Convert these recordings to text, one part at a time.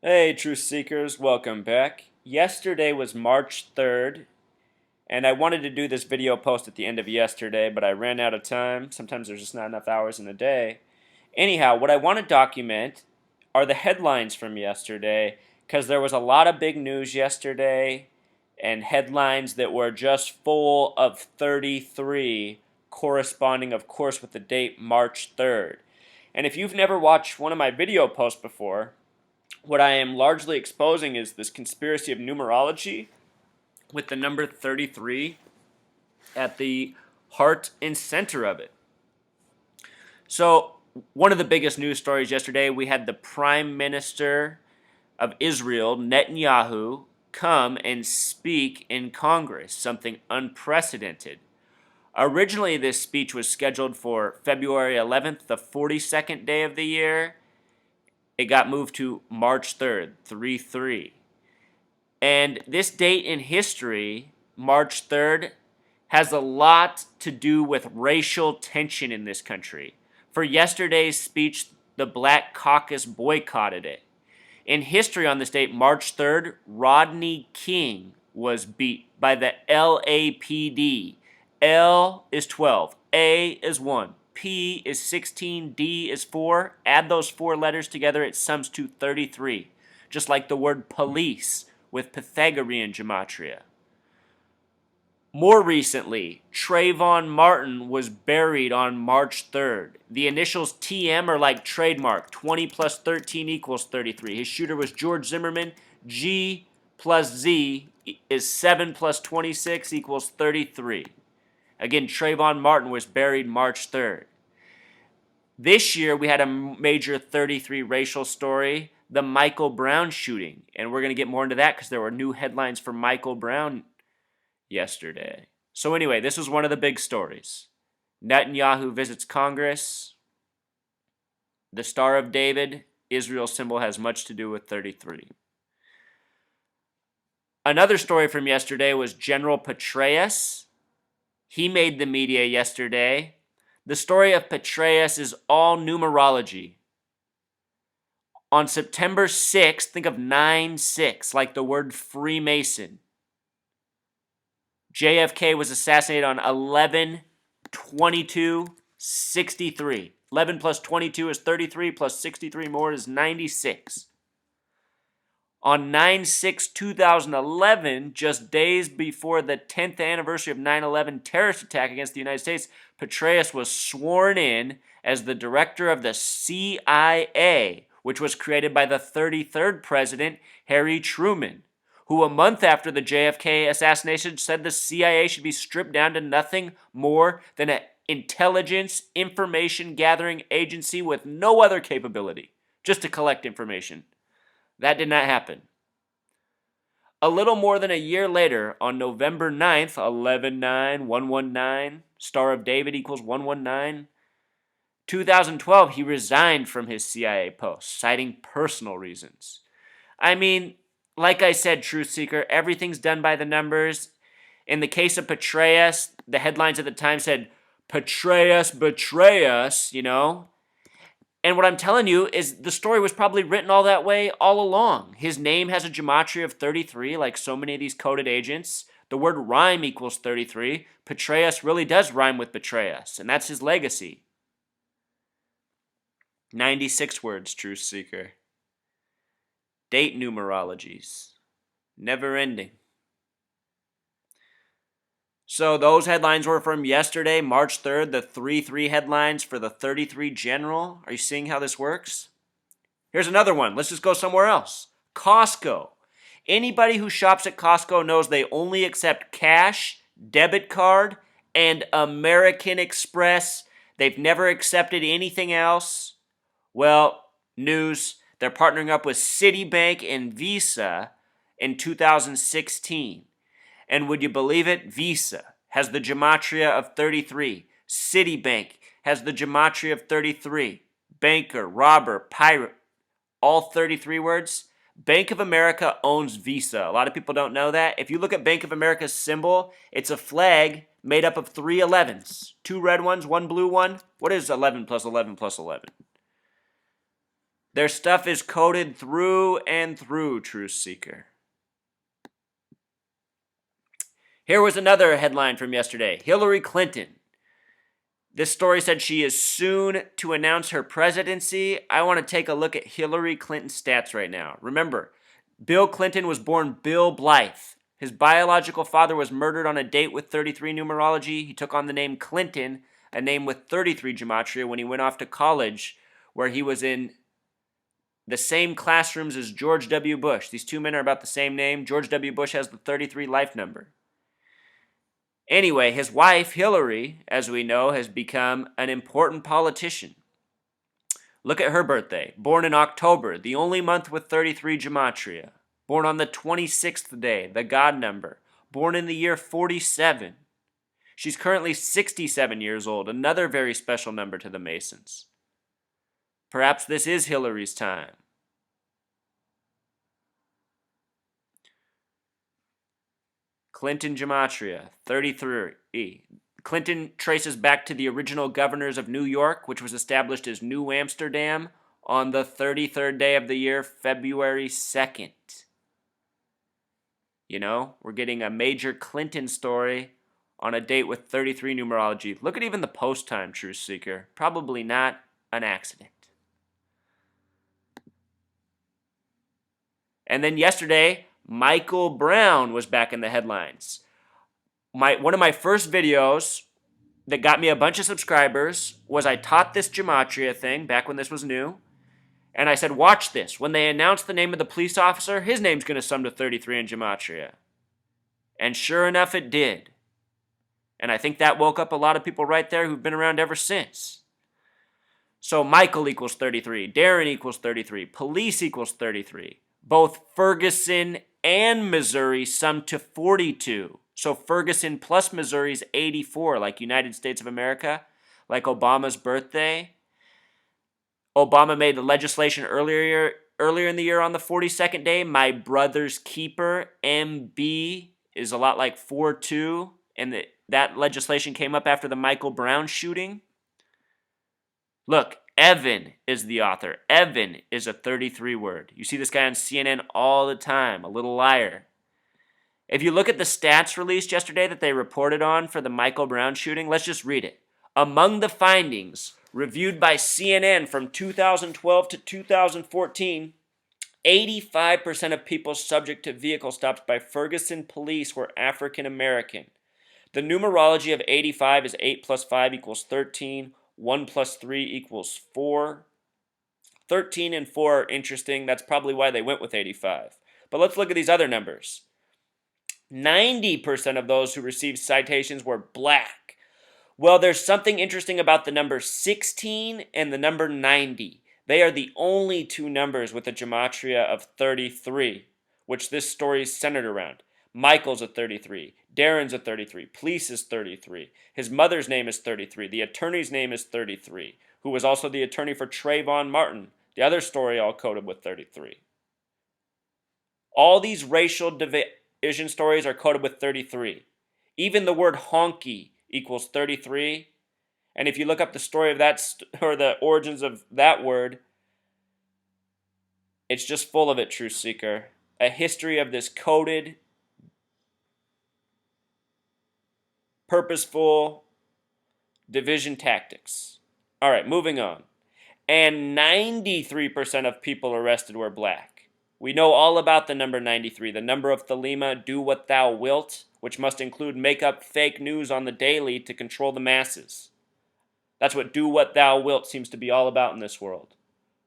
Hey, Truth Seekers, welcome back. Yesterday was March 3rd, and I wanted to do this video post at the end of yesterday, but I ran out of time. Sometimes there's just not enough hours in a day. Anyhow, what I want to document are the headlines from yesterday, because there was a lot of big news yesterday, and headlines that were just full of 33, corresponding, of course, with the date March 3rd. And if you've never watched one of my video posts before, what I am largely exposing is this conspiracy of numerology with the number 33 at the heart and center of it. So, one of the biggest news stories yesterday, we had the Prime Minister of Israel, Netanyahu, come and speak in Congress, something unprecedented. Originally, this speech was scheduled for February 11th, the 42nd day of the year. It got moved to March 3rd, 3-3. And this date in history, March 3rd, has a lot to do with racial tension in this country. For yesterday's speech, the Black Caucus boycotted it. In history on this date, March 3rd, Rodney King was beat by the LAPD. L is 12, A is 1. P is 16, D is 4. Add those four letters together, it sums to 33. Just like the word police with Pythagorean gematria. More recently, Trayvon Martin was buried on March 3rd. The initials TM are like trademark. 20 plus 13 equals 33. His shooter was George Zimmerman. G plus Z is 7 plus 26 equals 33. Again, Trayvon Martin was buried March 3rd. This year, we had a major 33 racial story, the Michael Brown shooting. And we're going to get more into that because there were new headlines for Michael Brown yesterday. So anyway, this was one of the big stories. Netanyahu visits Congress. The Star of David, Israel's symbol, has much to do with 33. Another story from yesterday was General Petraeus. He made the media yesterday. The story of Petraeus is all numerology. On September 6th, think of 9-6, like the word Freemason. JFK was assassinated on 11/22/63. 11 plus 22 is 33, plus 63 more is 96. On 9/6/2011, just days before the 10th anniversary of 9/11 terrorist attack against the United States, Petraeus was sworn in as the director of the CIA, which was created by the 33rd president, Harry Truman, who a month after the JFK assassination said the CIA should be stripped down to nothing more than an intelligence information gathering agency with no other capability, just to collect information. That did not happen. A little more than a year later, on November 9th, 11/9/119, Star of David equals 119, 2012, he resigned from his CIA post, citing personal reasons. I mean, like I said, Truth Seeker, everything's done by the numbers. In the case of Petraeus, the headlines at the time said, Petraeus betray us, And what I'm telling you is the story was probably written all that way all along. His name has a gematria of 33, like so many of these coded agents. The word rhyme equals 33. Petraeus really does rhyme with betray us, and that's his legacy. 96 words, Truth Seeker. Date numerologies. Never ending. So those headlines were from yesterday, March 3rd, the 3-3 headlines for the 33 general. Are you seeing how this works? Here's another one. Let's just go somewhere else. Costco. Anybody who shops at Costco knows they only accept cash, debit card, and American Express. They've never accepted anything else. Well, news, they're partnering up with Citibank and Visa in 2016. And would you believe it? Visa has the gematria of 33. Citibank has the gematria of 33. Banker, robber, pirate, all 33 words. Bank of America owns Visa. A lot of people don't know that. If you look at Bank of America's symbol, it's a flag made up of 3 11s. 2 red ones, 1 blue one. What is 11 plus 11 plus 11? Their stuff is coded through and through, Truth Seeker. Here was another headline from yesterday. Hillary Clinton. This story said she is soon to announce her presidency. I want to take a look at Hillary Clinton's stats right now. Remember, Bill Clinton was born Bill Blythe. His biological father was murdered on a date with 33 numerology. He took on the name Clinton, a name with 33 gematria, when he went off to college, where he was in the same classrooms as George W. Bush. These two men are about the same name. George W. Bush has the 33 life number. Anyway, his wife, Hillary, as we know, has become an important politician. Look at her birthday. Born in October, the only month with 33 gematria. Born on the 26th day, the God number. Born in the year 47. She's currently 67 years old, another very special number to the Masons. Perhaps this is Hillary's time. Clinton gematria, 33. Clinton traces back to the original governors of New York, which was established as New Amsterdam on the 33rd day of the year, February 2nd. You know, we're getting a major Clinton story on a date with 33 numerology. Look at even the post time, Truth Seeker. Probably not an accident. And then yesterday, Michael Brown was back in the headlines. One of my first videos that got me a bunch of subscribers was I taught this gematria thing back when this was new. And I said, watch this. When they announce the name of the police officer, his name's going to sum to 33 in gematria. And sure enough, it did. And I think that woke up a lot of people right there who've been around ever since. So Michael equals 33. Darren equals 33. Police equals 33. Both Ferguson and Missouri sum to 42. So Ferguson plus Missouri is 84, like United States of America, like Obama's birthday. Obama made the legislation earlier in the year on the 42nd day. My brother's keeper, MB, is a lot like 4-2, and that legislation came up after the Michael Brown shooting. Look, Evan is the author. Evan is a 33 word. You see this guy on CNN all the time, a little liar. If you look at the stats released yesterday that they reported on for the Michael Brown shooting, let's just read it. Among the findings reviewed by CNN from 2012 to 2014, 85% of people subject to vehicle stops by Ferguson police were African American. The numerology of 85 is 8 plus 5 equals 13. 1 plus 3 equals 4. 13 and 4 are interesting. That's probably why they went with 85. But let's look at these other numbers. 90% of those who received citations were black. Well, there's something interesting about the number 16 and the number 90. They are the only two numbers with a gematria of 33, which this story is centered around. Michael's a 33. Darren's a 33. Police is 33. His mother's name is 33. The attorney's name is 33, who was also the attorney for Trayvon Martin. The other story all coded with 33. All these racial division stories are coded with 33. Even the word honky equals 33. And if you look up the story of that, or the origins of that word, it's just full of it, Truth Seeker. A history of this coded, purposeful division tactics. All right, moving on. And 93% of people arrested were black. We know all about the number 93, the number of Thelema, do what thou wilt, which must include make up fake news on the daily to control the masses. That's what do what thou wilt seems to be all about in this world.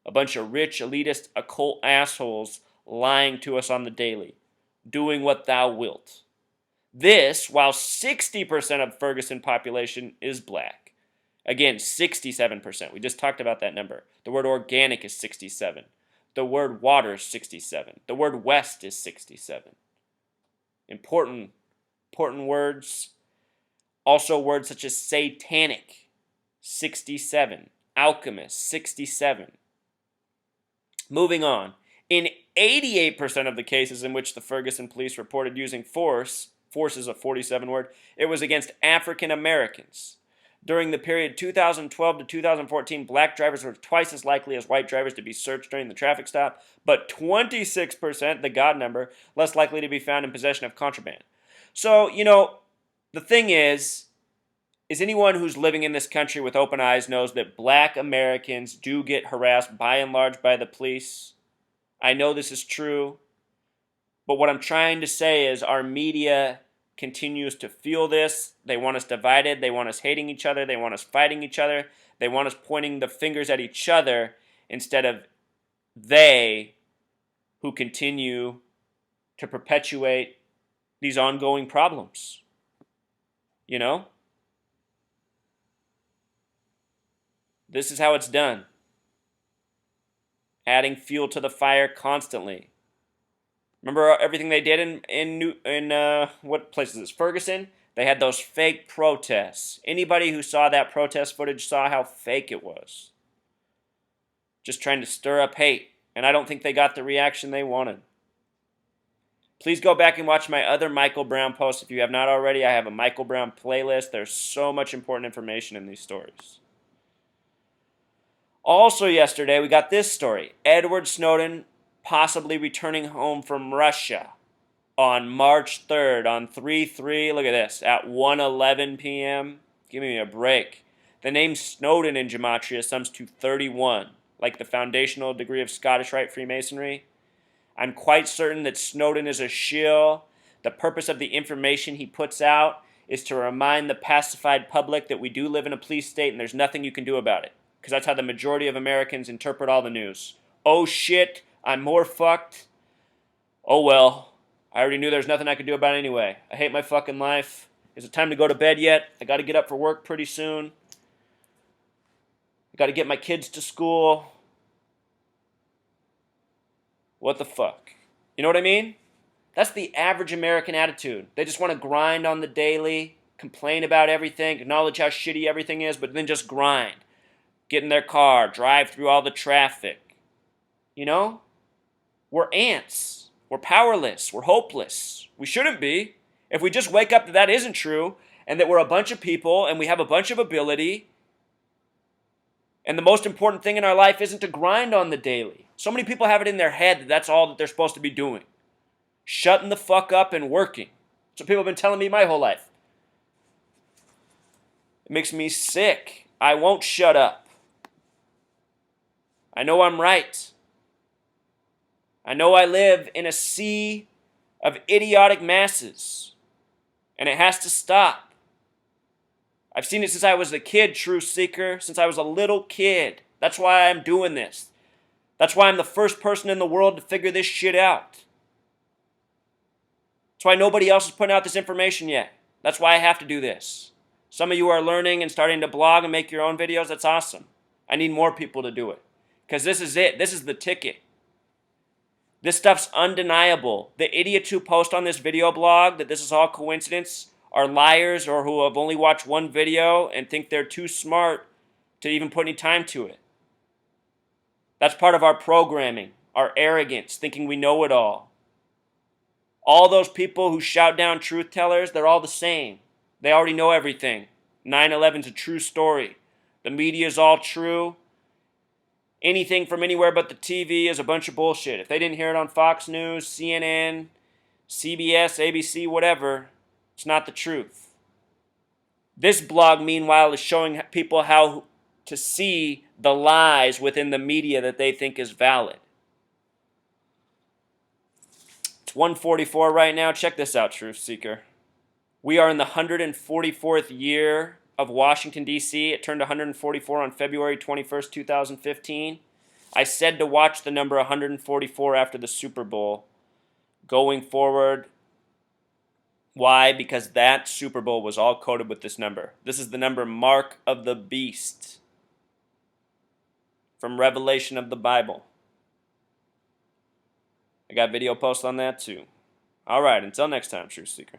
A bunch of rich, elitist, occult assholes lying to us on the daily. Doing what thou wilt. This, while 60% of Ferguson population is black. Again, 67%. We just talked about that number. The word organic is 67. The word water is 67. The word west is 67. Important words. Also words such as satanic, 67. Alchemist, 67. Moving on. In 88% of the cases in which the Ferguson police reported using force is a 47 word, it was against African Americans. During the period 2012 to 2014, black drivers were twice as likely as white drivers to be searched during the traffic stop, but 26%, the God number, less likely to be found in possession of contraband. So, the thing is anyone who's living in this country with open eyes knows that black Americans do get harassed by and large by the police. I know this is true, but what I'm trying to say is our media continues to fuel this. They want us divided. They want us hating each other. They want us fighting each other. They want us pointing the fingers at each other instead of they who continue to perpetuate these ongoing problems. This is how it's done. Adding fuel to the fire constantly. Remember everything they did in what place is this? Ferguson? They had those fake protests. Anybody who saw that protest footage saw how fake it was. Just trying to stir up hate. And I don't think they got the reaction they wanted. Please go back and watch my other Michael Brown posts. If you have not already, I have a Michael Brown playlist. There's so much important information in these stories. Also yesterday, we got this story. Edward Snowden possibly returning home from Russia on March 3rd on 3/3. Look at this, at 1:11 p.m. Give me a break. The name Snowden in Gematria sums to 31, like the foundational degree of Scottish Rite Freemasonry. I'm quite certain that Snowden is a shill. The purpose of the information he puts out is to remind the pacified public that we do live in a police state and there's nothing you can do about it. Because that's how the majority of Americans interpret all the news. Oh shit, I'm more fucked. Oh well, I already knew there's nothing I could do about it anyway. I hate my fucking life. Is it time to go to bed yet? I gotta get up for work pretty soon. I gotta get my kids to school. What the fuck? You know what I mean? That's the average American attitude. They just want to grind on the daily, complain about everything, acknowledge how shitty everything is, but then just grind. Get in their car, drive through all the traffic. We're ants. We're powerless. We're hopeless. We shouldn't be. If we just wake up that isn't true, and that we're a bunch of people, and we have a bunch of ability, and the most important thing in our life isn't to grind on the daily. So many people have it in their head that that's all that they're supposed to be doing. Shutting the fuck up and working. That's what people have been telling me my whole life. It makes me sick. I won't shut up. I know I'm right. I know I live in a sea of idiotic masses, and it has to stop. I've seen it since I was a kid, Truth Seeker, since I was a little kid. That's why I'm doing this. That's why I'm the first person in the world to figure this shit out. That's why nobody else is putting out this information yet. That's why I have to do this. Some of you are learning and starting to blog and make your own videos. That's awesome. I need more people to do it. Because this is it. This is the ticket. This stuff's undeniable. The idiots who post on this video blog that this is all coincidence are liars or who have only watched one video and think they're too smart to even put any time to it. That's part of our programming, our arrogance, thinking we know it all. All those people who shout down truth tellers, they're all the same. They already know everything. 9/11's a true story. The media is all true. Anything from anywhere but the TV is a bunch of bullshit. If they didn't hear it on Fox News, CNN, CBS, ABC, whatever, it's not the truth. This blog, meanwhile, is showing people how to see the lies within the media that they think is valid. It's 1:44 right now. Check this out, Truth Seeker. We are in the 144th year of Washington, D.C. It turned 144 on February 21st, 2015. I said to watch the number 144 after the Super Bowl. Going forward, why? Because that Super Bowl was all coded with this number. This is the number Mark of the Beast from Revelation of the Bible. I got video posts on that too. All right, until next time, Truth Seeker.